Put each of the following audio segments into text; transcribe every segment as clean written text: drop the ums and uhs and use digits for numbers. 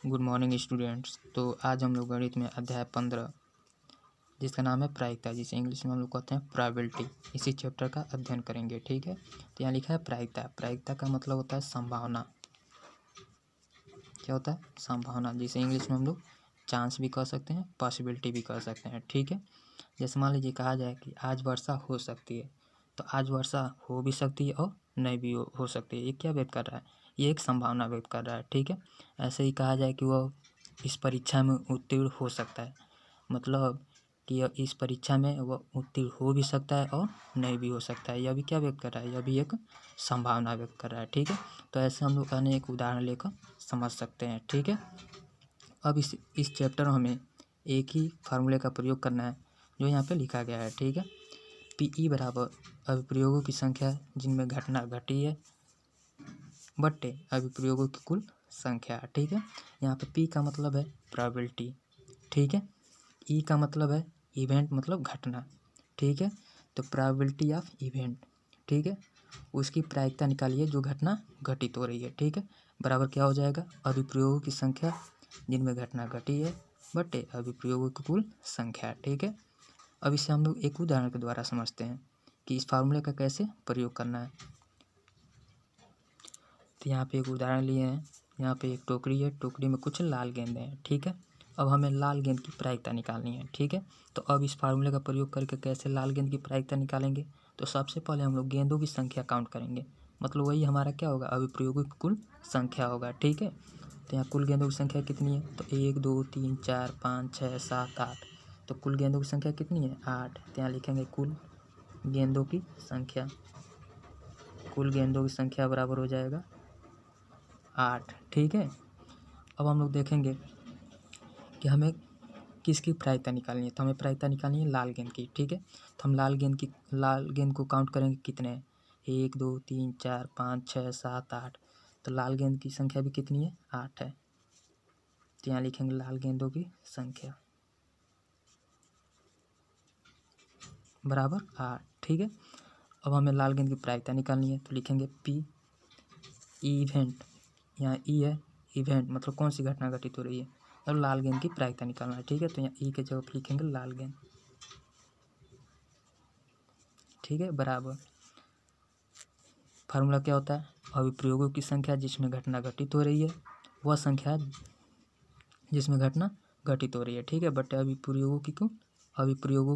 Good morning students. तो आज हम लोग गणित में अध्याय 15 जिसका नाम है प्रायिकता, जिसे इंग्लिश में हम लोग कहते हैं प्रोबेबिलिटी, इसी चैप्टर का अध्ययन करेंगे। ठीक है, तो यहाँ लिखा है प्रायिकता। प्रायिकता का मतलब होता है संभावना। क्या होता है? संभावना, जिसे इंग्लिश में हम लोग चांस भी कह सकते हैं, पॉसिबिलिटी भी कह सकते हैं। ठीक है, जैसे मान लीजिए कहा जाए कि आज वर्षा हो सकती है, तो आज वर्षा हो भी सकती है और नहीं भी हो सकती है। ये क्या व्यक्त कर रहा है? ये एक संभावना व्यक्त कर रहा है। ठीक है, ऐसे ही कहा जाए कि वह इस परीक्षा में उत्तीर्ण हो सकता है, मतलब कि इस परीक्षा में वह उत्तीर्ण हो भी सकता है और नहीं भी हो सकता है। यह भी क्या व्यक्त कर रहा है? यह भी एक संभावना व्यक्त कर रहा है। ठीक है, तो ऐसे हम लोग अनेक उदाहरण लेकर समझ सकते हैं। ठीक है, अब इस चैप्टर में हमें एक ही फार्मूले का प्रयोग करना है जो यहाँ पे लिखा गया है। ठीक है, PE बराबर अभिप्रयोगों की संख्या जिनमें घटना घटी है बट्टे अभिप्रयोगों की कुल संख्या। ठीक है, यहाँ पे P का मतलब है प्रोबेबिलिटी। ठीक है, E का मतलब है इवेंट, मतलब घटना। ठीक है, तो प्रोबेबिलिटी ऑफ इवेंट। ठीक है, उसकी प्रायिकता निकालिए जो घटना घटित हो रही है। ठीक है, बराबर क्या हो जाएगा? अभिप्रयोगों की संख्या जिनमें घटना घटी है बटे अभिप्रयोगों की कुल संख्या। ठीक है, अब इसे हम लोग एक उदाहरण के द्वारा समझते हैं कि इस फार्मूले का कैसे प्रयोग करना है। तो यहाँ पे एक उदाहरण लिए हैं। यहाँ पे एक टोकरी है, टोकरी में कुछ लाल गेंदें हैं। ठीक है, अब हमें लाल गेंद की प्रायिकता निकालनी है। ठीक है, तो अब इस फार्मूले का प्रयोग करके कैसे लाल गेंद की प्रायिकता निकालेंगे? तो सबसे पहले हम लोग गेंदों की संख्या काउंट करेंगे, मतलब वही हमारा क्या होगा? अभिप्रयोगों की कुल संख्या होगा। ठीक है, तो यहाँ कुल गेंदों की संख्या कितनी है? तो 1 2 3 4 5 6 7 8। तो कुल गेंदों की संख्या कितनी है? 8। तो यहाँ लिखेंगे कुल गेंदों की संख्या। कुल गेंदों की संख्या बराबर हो जाएगा 8। ठीक है, अब हम लोग देखेंगे कि हमें किसकी प्रायिकता निकालनी है। तो हमें प्रायिकता निकालनी है लाल गेंद की। ठीक है, तो हम लाल गेंद को काउंट करेंगे कितने हैं? 1 2 3 4 5 6 7 8। तो लाल गेंद की संख्या भी कितनी है? 8 है। तो यहाँ लिखेंगे लाल गेंदों की संख्या बराबर 8। ठीक है, अब हमें लाल गेंद की प्रायिकता निकालनी है, तो लिखेंगे P इवेंट। यहाँ E है, इवेंट मतलब कौन सी घटना घटित हो रही है, और लाल गेंद की प्रायिकता निकालना है। ठीक है, तो यहाँ E के जगह लिखेंगे लाल गेंद। ठीक है, बराबर फार्मूला क्या होता है? अभिप्रयोगों की संख्या जिसमें घटना घटित हो रही है, वह संख्या जिसमें घटना घटित हो रही है। ठीक है, बट अभिप्रयोगों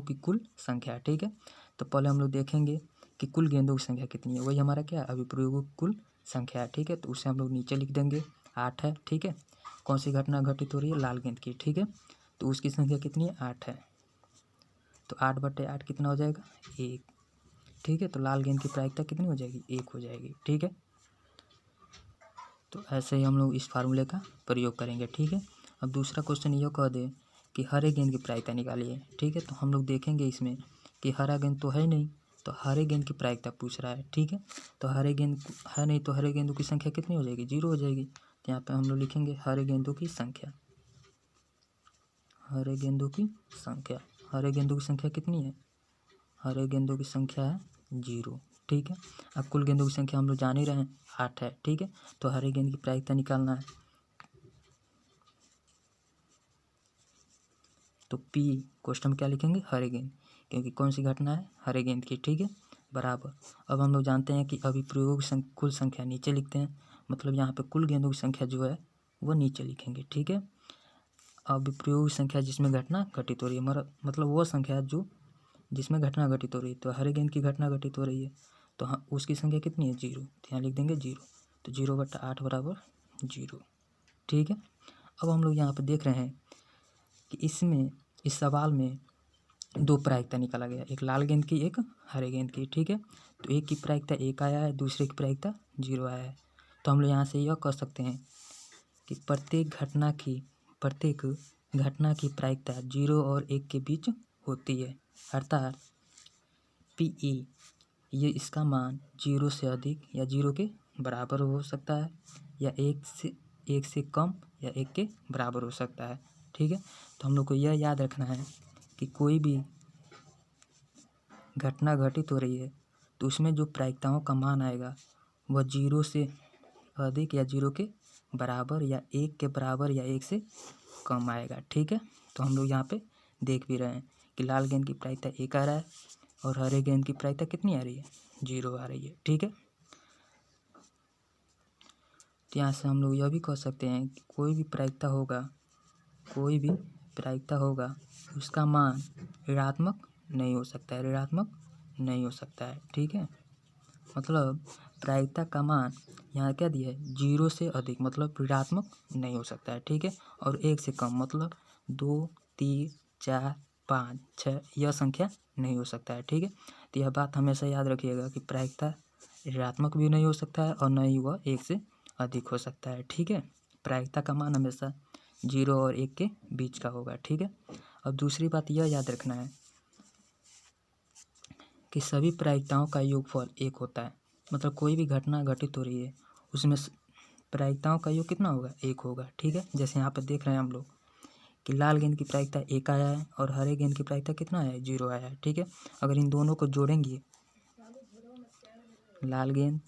की कुल संख्या। ठीक है, तो पहले हम लोग देखेंगे कि कुल गेंदों की संख्या कितनी है, वही हमारा क्या है? अभिप्रयोगों की कुल संख्या। ठीक है, तो उसे हम लोग नीचे लिख देंगे 8 है। ठीक है, कौन सी घटना घटित हो रही है? लाल गेंद की। ठीक है, तो उसकी संख्या कितनी है? 8 है। तो 8 बटे 8 कितना हो जाएगा? 1। ठीक है, तो लाल गेंद की प्रायिकता कितनी हो जाएगी? 1 हो जाएगी। ठीक है, तो ऐसे ही हम लोग इस फार्मूले का प्रयोग करेंगे। ठीक है, अब दूसरा क्वेश्चन ये कह दे कि हरे गेंद की प्रायिकता निकालिए। ठीक है, तो हम लोग देखेंगे इसमें कि हरा गेंद तो है नहीं, तो हरे गेंद की प्रायिकता पूछ रहा है। ठीक है, तो हरे गेंद है नहीं, तो हरे गेंदों की संख्या कितनी हो जाएगी? 0 हो जाएगी। तो यहाँ पे हम लोग लिखेंगे हरे गेंदों की संख्या। हरे गेंदों की संख्या, हरे गेंदों की संख्या कितनी है? हरे गेंदों की संख्या है 0। ठीक है, अब कुल गेंदों की संख्या हम लोग जान ही रहे हैं 8 है। ठीक है, तो हरे गेंद की प्रायिकता निकालना है, तो P क्वेश्चन में क्या लिखेंगे? हरे गेंद, क्योंकि कौन सी घटना है? हरे गेंद की। ठीक है, बराबर अब हम लोग जानते हैं कि अभिप्रयोगों की कुल संख्या नीचे लिखते हैं, मतलब यहाँ पे कुल गेंदों की संख्या जो है वो नीचे लिखेंगे। ठीक है, अभिप्रयोग की संख्या जिसमें घटना घटित हो रही है, मतलब वो संख्या जो जिसमें घटना घटित हो रही है। तो हरे गेंद की घटना घटित हो रही है, तो हाँ उसकी संख्या कितनी है? 0। तो यहाँ लिख देंगे 0। तो 0 बटा 8 बराबर 0। ठीक है, अब हम लोग यहाँ पर देख रहे हैं कि इस सवाल में 2 प्रायिकता निकाला गया, एक लाल गेंद की, एक हरे गेंद की। ठीक है, तो एक की प्रायिकता 1 आया है, दूसरे की प्रायिकता 0 आया है। तो हम लोग यहाँ से यह कह सकते हैं कि प्रत्येक घटना की प्रायिकता 0 और 1 के बीच होती है, अर्थात PE ये इसका मान 0 से अधिक या 0 के बराबर हो सकता है, या 1 से कम या 1 के बराबर हो सकता है। ठीक है, तो हम लोग को यह याद रखना है कि कोई भी घटना घटित हो रही है तो उसमें जो प्रायिकताओं का मान आएगा वह 0 से अधिक या 0 के बराबर या 1 के बराबर या 1 से कम आएगा। ठीक है, तो हम लोग यहाँ पे देख भी रहे हैं कि लाल गेंद की प्रायिकता 1 आ रहा है और हरे गेंद की प्रायिकता कितनी आ रही है, 0 आ रही है। ठीक है, तो यहाँ से हम लोग यह भी कह सकते हैं कि कोई भी प्रायिकता होगा उसका मान ऋणात्मक नहीं हो सकता है, ऋणात्मक नहीं हो सकता है। ठीक है, मतलब प्रायिकता का मान यहाँ क्या दिया है, 0 से अधिक मतलब ऋणात्मक नहीं हो सकता है। ठीक है, और 1 से कम मतलब 2, 3, 4, 5, 6 यह संख्या नहीं हो सकता है। ठीक है, तो यह बात हमेशा याद रखिएगा कि प्रायिकता ऋणात्मक भी नहीं हो सकता है और न ही वह 1 से अधिक हो सकता है। ठीक है, प्रायिकता का मान हमेशा 0 और 1 के बीच का होगा। ठीक है, अब दूसरी बात यह याद रखना है कि सभी प्रायिकताओं का योगफल 1 होता है। मतलब कोई भी घटना घटित हो रही है उसमें प्रायिकताओं का योग कितना होगा, 1 होगा। ठीक है, जैसे यहाँ पर देख रहे हैं हम लोग कि लाल गेंद की प्रायिकता 1 आया है और हरे गेंद की प्रायिकता कितना आया है, 0 आया है। ठीक है, अगर इन दोनों को जोड़ेंगे, लाल गेंद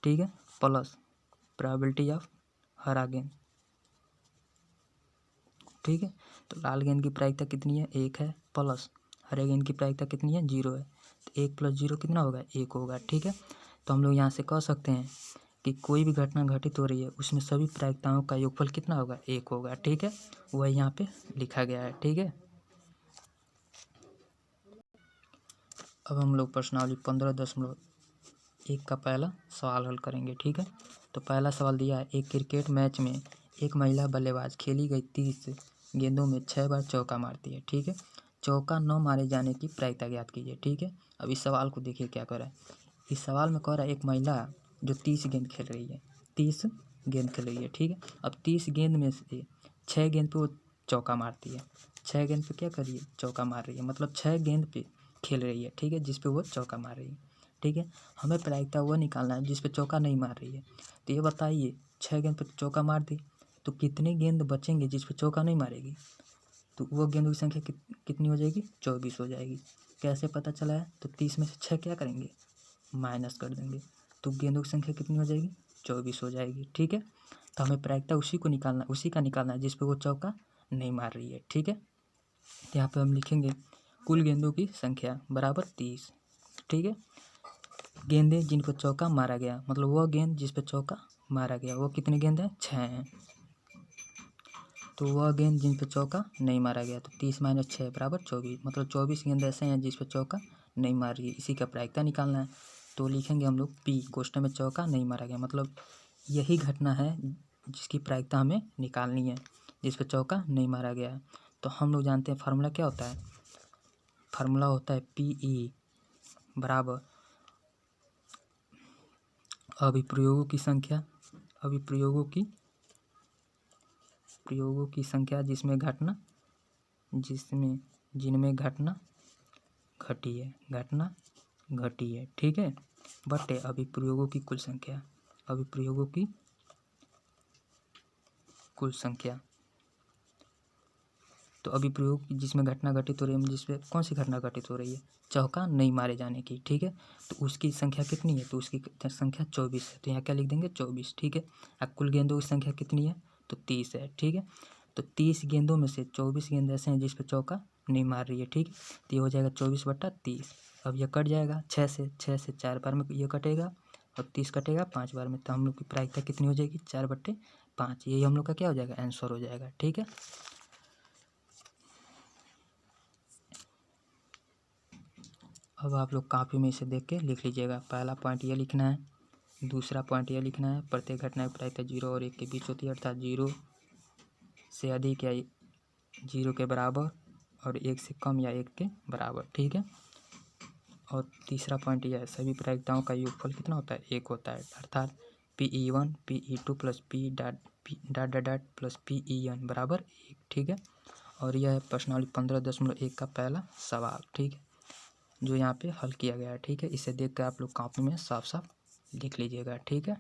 ठीक है प्लस प्रोबेबिलिटी ऑफ हरा गेंद। ठीक है, तो लाल गेंद की प्रायिकता कितनी है, 1 है, प्लस हरे गेंद की प्रायिकता कितनी है, 0 है। तो 1 + 0 कितना होगा, 1 होगा। ठीक है, तो हम लोग यहाँ से कह सकते हैं कि कोई भी घटना घटित हो रही है उसमें सभी प्रायिकताओं का योगफल कितना होगा, 1 होगा। ठीक है, वह यहाँ पे लिखा गया है। ठीक है, अब हम लोग प्रश्नावली 15.1 का पहला सवाल हल करेंगे। ठीक है, तो पहला सवाल दिया है, एक क्रिकेट मैच में एक महिला बल्लेबाज खेली गई 30 गेंदों में 6 बार चौका मारती है। ठीक है, चौका न मारे जाने की प्रायिकता ज्ञात कीजिए। ठीक है, अब इस सवाल को देखिए क्या कर रहा है। इस सवाल में कह रहा है एक महिला जो 30 गेंद खेल रही है, 30 गेंद खेल रही है। ठीक है, अब 30 गेंद में से 6 गेंद पे वो चौका मारती है, 6 गेंद पे क्या कर रही है, चौका मार रही है, मतलब 6 गेंद पे खेल रही है। ठीक है, जिस पे वो चौका मार रही है। ठीक है, हमें प्रायिकता वह निकालना है जिस पे चौका नहीं मार रही है। तो ये बताइए 6 गेंद पे चौका मार दी तो कितने गेंद बचेंगे जिस पे चौका नहीं मारेगी, तो वो गेंदों की संख्या कितनी हो जाएगी, 24 हो जाएगी। कैसे पता चला है, तो 30 में से 6 क्या करेंगे, माइनस कर देंगे, तो गेंदों की संख्या कितनी हो जाएगी, 24 हो जाएगी। ठीक है, तो हमें प्रायिकता उसी का निकालना है जिस पे वो चौका नहीं मार रही है। ठीक है, तो यहाँ पे हम लिखेंगे कुल गेंदों की संख्या बराबर 30। ठीक है, गेंदें जिन पर चौका मारा गया मतलब वह गेंद जिस पर चौका मारा गया वो कितनी गेंद है, 6 हैं। तो वह गेंद जिन पर चौका नहीं मारा गया, तो 30 - 6 बराबर 24, मतलब 24 गेंद ऐसे हैं जिस पर चौका नहीं मार रही है, इसी का प्रायिकता निकालना है। तो लिखेंगे हम लोग पी, क्वेश्चन में चौका नहीं मारा गया, मतलब यही घटना है जिसकी प्रायिकता हमें निकालनी है, जिस पर चौका नहीं मारा गया है। तो हम लोग जानते हैं फार्मूला क्या होता है, फार्मूला होता है PE बराबर अभिप्रयोगों की संख्या, प्रयोगों की संख्या जिनमें घटना घटी है। ठीक है, बटे अभिप्रयोगों की कुल संख्या। तो अभिप्रयोग जिसमें घटना घटित हो रही है, जिसपे कौन सी घटना घटित हो रही है, चौका नहीं मारे जाने की। ठीक है, तो उसकी संख्या कितनी है, तो उसकी संख्या 24 है, तो यहाँ क्या लिख देंगे 24। ठीक है, अब कुल गेंदों की संख्या कितनी है, तो 30 है। ठीक है, तो 30 गेंदों में से 24 गेंद ऐसे हैं जिस पर चौका नहीं मार रही है। ठीक है, तो ये हो जाएगा 24/30। अब यह कट जाएगा 6 से 4 बार में ये कटेगा और 30 कटेगा 5 बार में, तो हम लोग की प्रायिकता कितनी हो जाएगी, 4/5। यही हम लोग का क्या हो जाएगा, आंसर हो जाएगा। ठीक है, अब आप लोग कॉपी में इसे देख के लिख लीजिएगा। पहला पॉइंट ये लिखना है, दूसरा पॉइंट ये लिखना है, प्रत्येक घटना की प्रायिकता 0 और 1 के बीच होती है, अर्थात 0 से अधिक या 0 के बराबर और 1 से कम या 1 के बराबर। ठीक है, और तीसरा पॉइंट यह है, सभी प्रायिकताओं का योगफल कितना होता है, 1 होता है, अर्थात PE1 PE2 plus P plus PEN बराबर 1। ठीक है, और यह है प्रश्नावली 15.1 का पहला सवाल। ठीक है, जो यहाँ पे हल किया गया है। ठीक है, इसे देख कर आप लोग कॉपी में साफ साफ लिख लीजिएगा। ठीक है।